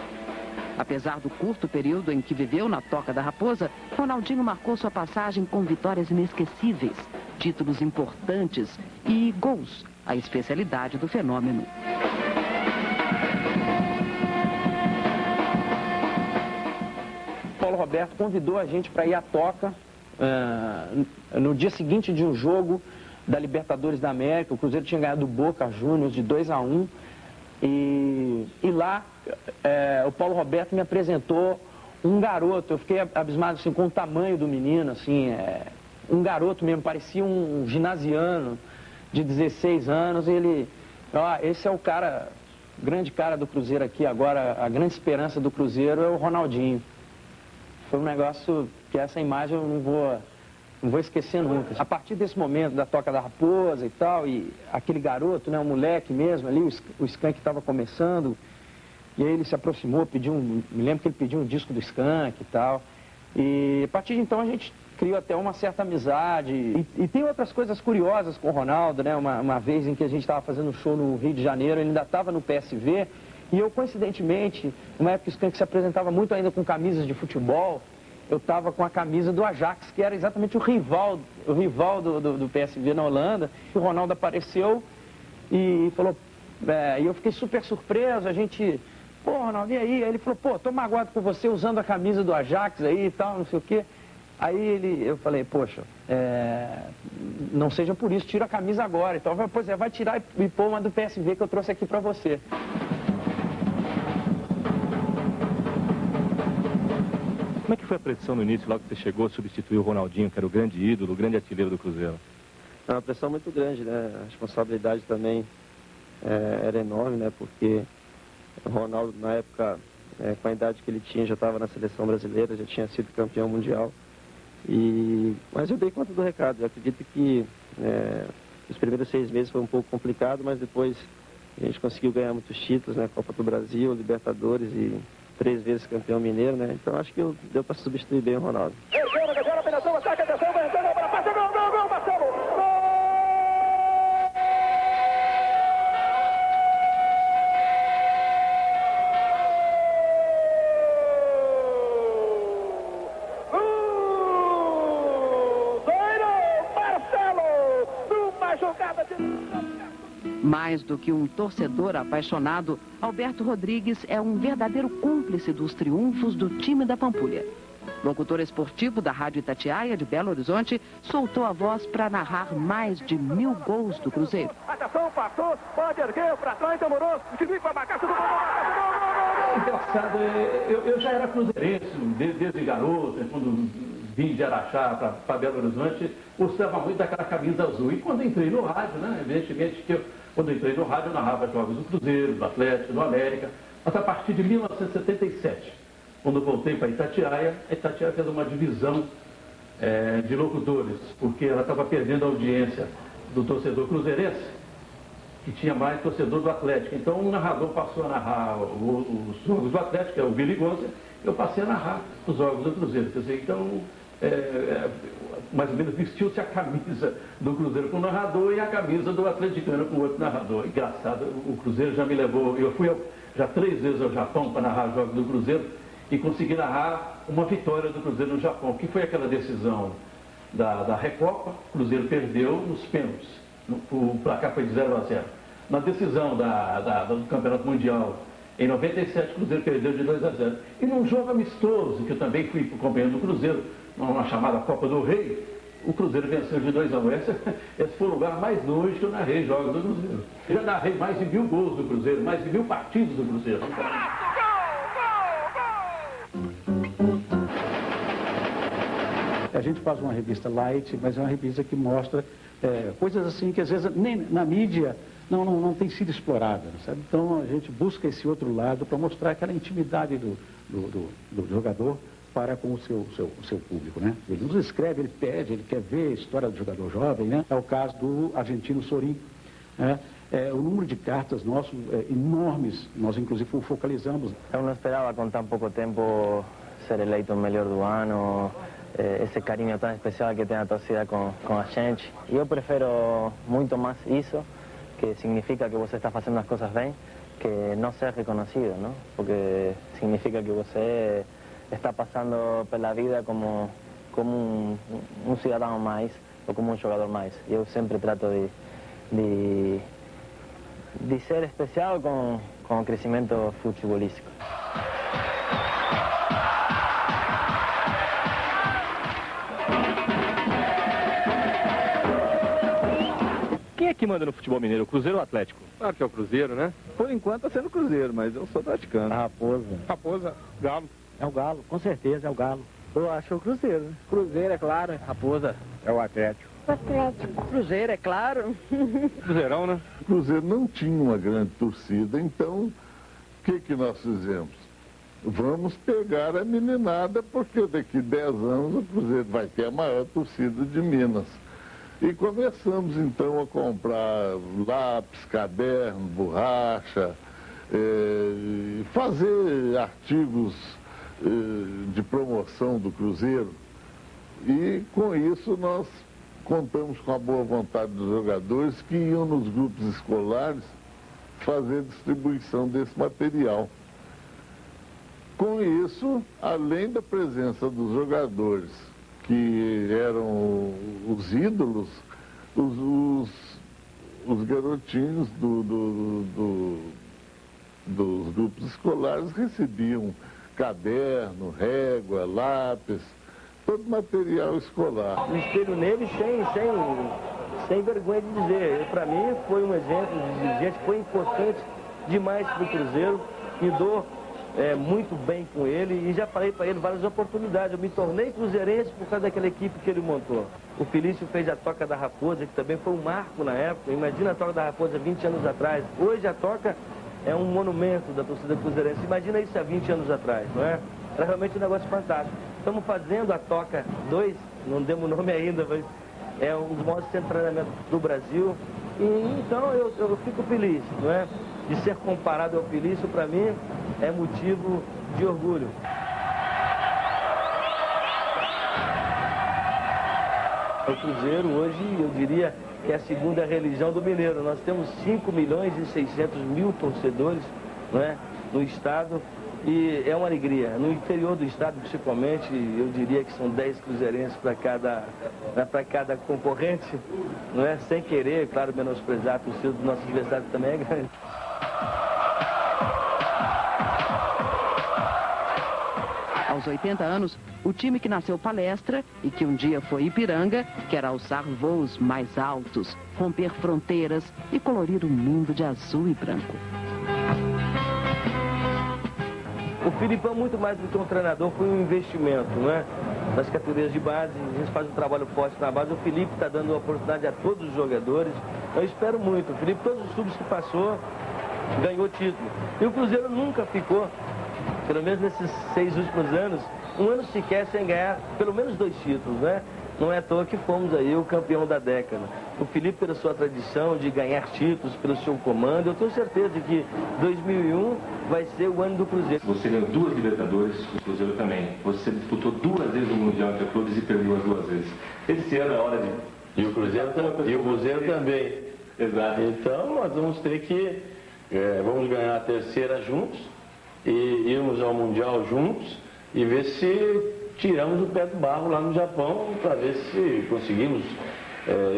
Apesar do curto período em que viveu na Toca da Raposa, Ronaldinho marcou sua passagem com vitórias inesquecíveis, títulos importantes e gols, a especialidade do fenômeno. Paulo Roberto convidou a gente para ir à Toca no dia seguinte de um jogo da Libertadores da América. O Cruzeiro tinha ganhado o Boca Juniors de 2-1 e lá o Paulo Roberto me apresentou um garoto. Eu fiquei abismado assim, com o tamanho do menino, assim, um garoto mesmo, parecia um ginasiano de 16 anos. E ele, esse é o cara, grande cara do Cruzeiro aqui agora, a grande esperança do Cruzeiro é o Ronaldinho. Foi um negócio que essa imagem eu não vou esquecer nunca. A partir desse momento da Toca da Raposa e tal, e aquele garoto, né, um moleque mesmo ali, o Skank estava começando, e aí ele se aproximou, me lembro que ele pediu um disco do Skank e tal. E a partir de então a gente criou até uma certa amizade. E tem outras coisas curiosas com o Ronaldo, né? Uma vez em que a gente estava fazendo um show no Rio de Janeiro, ele ainda estava no PSV, e eu, coincidentemente, numa época que o Skank se apresentava muito ainda com camisas de futebol, eu estava com a camisa do Ajax, que era exatamente o rival do PSV na Holanda. O Ronaldo apareceu e falou, e eu fiquei super surpreso, a gente, pô, Ronaldo, e aí? Aí ele falou, pô, tô magoado com você usando a camisa do Ajax aí e tal, não sei o quê. Aí eu falei, poxa, não seja por isso, tira a camisa agora. Então, pois vai tirar e pôr uma do PSV que eu trouxe aqui pra você. Como é que foi a pressão no início, logo que você chegou, substituiu o Ronaldinho, que era o grande ídolo, o grande artilheiro do Cruzeiro? É uma pressão muito grande, né? A responsabilidade também era enorme, né? Porque o Ronaldo, na época, com a idade que ele tinha, já estava na seleção brasileira, já tinha sido campeão mundial. Mas eu dei conta do recado. Eu acredito que os primeiros 6 meses foi um pouco complicado, mas depois a gente conseguiu ganhar muitos títulos, né? Copa do Brasil, Libertadores e 3 vezes campeão mineiro, né? Então acho que deu para substituir bem o Ronaldo. Mais do que um torcedor apaixonado, Alberto Rodrigues é um verdadeiro cúmplice dos triunfos do time da Pampulha. Locutor esportivo da Rádio Itatiaia de Belo Horizonte, soltou a voz para narrar mais de 1000 gols do Cruzeiro. Atenção, passou, pode erguer, para trás, demorou, o time vai marcar, tudo bom, engraçado, eu já era cruzeirense desde garoto, quando vim de Araxá para Belo Horizonte, gostava muito daquela camisa azul. E quando entrei no rádio, né, evidentemente que quando entrei no rádio eu narrava jogos do Cruzeiro, do Atlético, do América, mas a partir de 1977, quando voltei para Itatiaia, a Itatiaia fez uma divisão de locutores, porque ela estava perdendo a audiência do torcedor cruzeirense, que tinha mais torcedor do Atlético. Então o narrador passou a narrar os jogos do Atlético, que é o Billy Gonza, eu passei a narrar os jogos do Cruzeiro. Quer dizer, então, mais ou menos vestiu-se a camisa do Cruzeiro com o narrador e a camisa do atleticano com o outro narrador. Engraçado, o Cruzeiro já me levou, eu fui já 3 vezes ao Japão para narrar jogos do Cruzeiro e consegui narrar uma vitória do Cruzeiro no Japão, que foi aquela decisão da Recopa. O Cruzeiro perdeu nos pênaltis, o placar foi de 0-0. Na decisão do Campeonato Mundial, em 97, o Cruzeiro perdeu de 2-0. E num jogo amistoso, que eu também fui companheiro do Cruzeiro, numa chamada Copa do Rei, o Cruzeiro venceu de 2-1. Esse foi o lugar mais longe que eu narrei jogos do Cruzeiro. Eu já narrei mais de 1000 gols do Cruzeiro, mais de 1000 partidos do Cruzeiro. A gente faz uma revista light, mas é uma revista que mostra coisas assim que às vezes nem na mídia não tem sido explorada, sabe? Então a gente busca esse outro lado para mostrar aquela intimidade do jogador para com o seu público, né? Ele nos escreve, ele pede, ele quer ver a história do jogador jovem, né? É o caso do argentino Sorin, né? O número de cartas nossos enormes, nós inclusive focalizamos. Eu não esperava com tão pouco tempo ser eleito o melhor do ano, esse carinho tão especial que tem a torcida com a gente. E eu prefiro muito mais isso, que significa que você está fazendo as coisas bem, que não ser reconhecido, não? Porque significa que você está passando pela vida como um cidadão mais, ou como um jogador mais. E eu sempre trato de ser especial com o crescimento futebolístico. Quem é que manda no futebol mineiro, o Cruzeiro ou o Atlético? Claro que é o Cruzeiro, né? Por enquanto está sendo o Cruzeiro, mas eu sou atleticano. A Raposa. Raposa, Galo. É o Galo, com certeza é o Galo. Eu acho o Cruzeiro, né? Cruzeiro, é claro. Raposa. É o Atlético. Atlético. Cruzeiro, é claro. Cruzeirão, né? O Cruzeiro não tinha uma grande torcida, então o que nós fizemos? Vamos pegar a meninada, porque daqui 10 anos o Cruzeiro vai ter a maior torcida de Minas. E começamos então a comprar lápis, caderno, borracha, fazer artigos de promoção do Cruzeiro. E com isso nós contamos com a boa vontade dos jogadores que iam nos grupos escolares fazer distribuição desse material. Com isso, além da presença dos jogadores, que eram os ídolos, os garotinhos dos grupos escolares recebiam caderno, régua, lápis, todo material escolar. Me espelho nele sem vergonha de dizer. Para mim foi um exemplo de gente que foi importante demais para o Cruzeiro. Me dou muito bem com ele e já falei para ele várias oportunidades. Eu me tornei cruzeirense por causa daquela equipe que ele montou. O Felício fez a Toca da Raposa, que também foi um marco na época. Imagina a Toca da Raposa 20 anos atrás. Hoje a Toca é um monumento da torcida cruzeirense. Imagina isso há 20 anos atrás, não é? Era realmente um negócio fantástico. Estamos fazendo a Toca 2, não demos nome ainda, mas é um dos maiores centros de treinamento do Brasil. E então eu fico feliz, não é? De ser comparado ao Felício, para mim, é motivo de orgulho. O Cruzeiro hoje, eu diria, que é a segunda religião do mineiro. Nós temos 5.600.000 torcedores, não é, no estado E é uma alegria. No interior do estado, principalmente, eu diria que são 10 cruzeirenses para cada concorrente, não é? Sem querer, claro, menosprezar a torcida do nosso adversário também é grande. Aos 80 anos, o time que nasceu Palestra e que um dia foi Ipiranga quer alçar voos mais altos, romper fronteiras e colorir o mundo de azul e branco. O Filipão, muito mais do que um treinador, foi um investimento, não é? Nas categorias de base, a gente faz um trabalho forte na base. O Felipe está dando oportunidade a todos os jogadores. Eu espero muito. O Felipe, todos os clubes que passou, ganhou título. E o Cruzeiro nunca ficou, pelo menos nesses 6 últimos anos, um ano sequer sem ganhar pelo menos 2 títulos, né? Não é à toa que fomos aí o campeão da década. O Felipe, pela sua tradição de ganhar títulos, pelo seu comando, eu tenho certeza de que 2001 vai ser o ano do Cruzeiro. Você ganhou 2 Libertadores, o Cruzeiro também. Você disputou 2 vezes o Mundial de Clubes e perdeu as 2 vezes. Esse ano é hora de... E o Cruzeiro também. Exato. Então nós vamos ter que... vamos ganhar a terceira juntos e irmos ao Mundial juntos e ver se tiramos o pé do barro lá no Japão para ver se conseguimos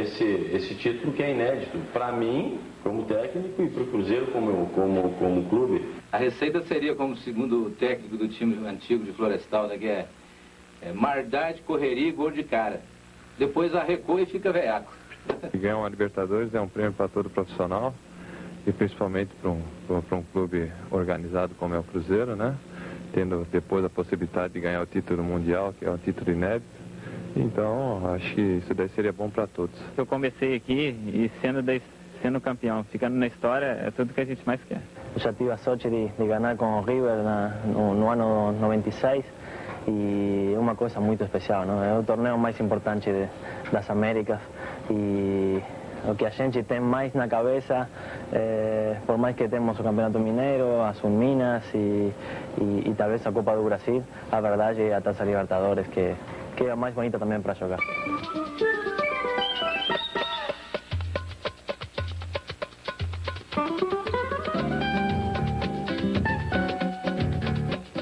esse título que é inédito para mim como técnico e para o Cruzeiro como clube. A receita seria, como segundo o técnico do time antigo de Florestal, né, que é maldade, correria e gol de cara. Depois arrecua e fica veiaco. Ganhar uma Libertadores é um prêmio para todo profissional e principalmente para um clube organizado como é o Cruzeiro, né? Tendo depois a possibilidade de ganhar o título mundial, que é um título inédito. Então, acho que isso daí seria bom para todos. Eu comecei aqui e sendo campeão, ficando na história, é tudo que a gente mais quer. Eu já tive a sorte de ganhar com o River no ano 96 e é uma coisa muito especial, não? É o torneio mais importante das Américas e o que a gente tem mais na cabeça, por mais que temos o Campeonato Mineiro, as Minas e talvez a Copa do Brasil, a verdade é a Taça Libertadores, que é a mais bonita também para jogar.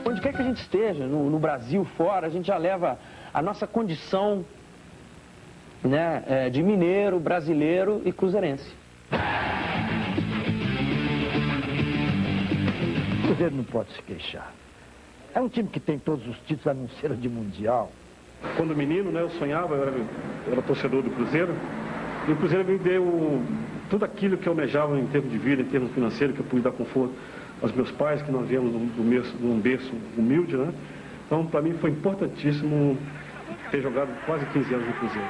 Onde quer que a gente esteja, no Brasil, fora, a gente já leva a nossa condição, né, de mineiro, brasileiro e cruzeirense. O Cruzeiro não pode se queixar. É um time que tem todos os títulos, a não ser de Mundial. Quando menino, né, eu sonhava, eu era torcedor do Cruzeiro, e o Cruzeiro me deu tudo aquilo que eu almejava em termos de vida, em termos financeiros, que eu pude dar conforto aos meus pais, que nós viemos de um berço humilde, né? Então, para mim, foi importantíssimo ter jogado quase 15 anos no Cruzeiro.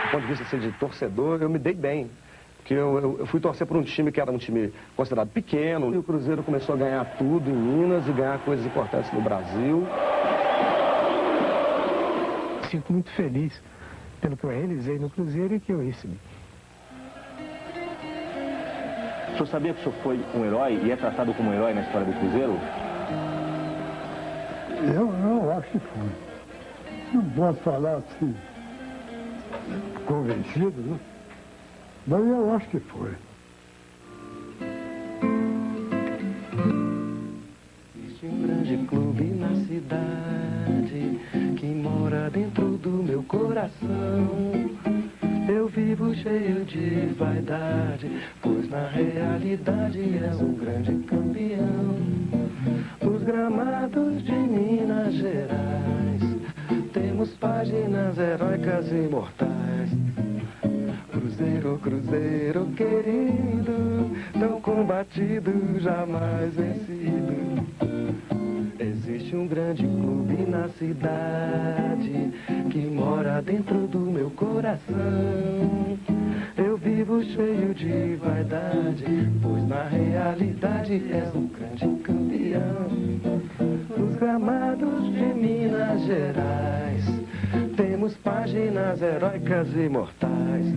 Do ponto de vista assim, de torcedor, eu me dei bem. Porque eu fui torcer por um time que era um time considerado pequeno. E o Cruzeiro começou a ganhar tudo em Minas e ganhar coisas importantes no Brasil. Sinto muito feliz pelo que eu realizei no Cruzeiro e que eu recebi. O senhor sabia que o senhor foi um herói e é tratado como um herói na história do Cruzeiro? Eu acho que foi. Não posso falar assim, convencido, né? Mas eu acho que foi. Existe um grande clube na cidade que mora dentro do meu coração. Eu vivo cheio de vaidade, pois na realidade és um grande campeão. Nos gramados de Minas Gerais temos páginas heróicas e imortais. Cruzeiro, Cruzeiro querido, tão combatido, jamais vencido. Existe um grande clube na cidade que mora dentro do meu coração. Eu vivo cheio de vaidade, pois na realidade és um grande campeão. Nos gramados de Minas Gerais temos páginas heróicas e imortais.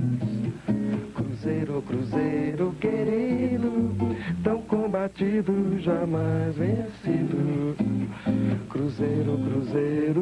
Cruzeiro, Cruzeiro querido, tão combatido, jamais vencido. Cruzeiro, Cruzeiro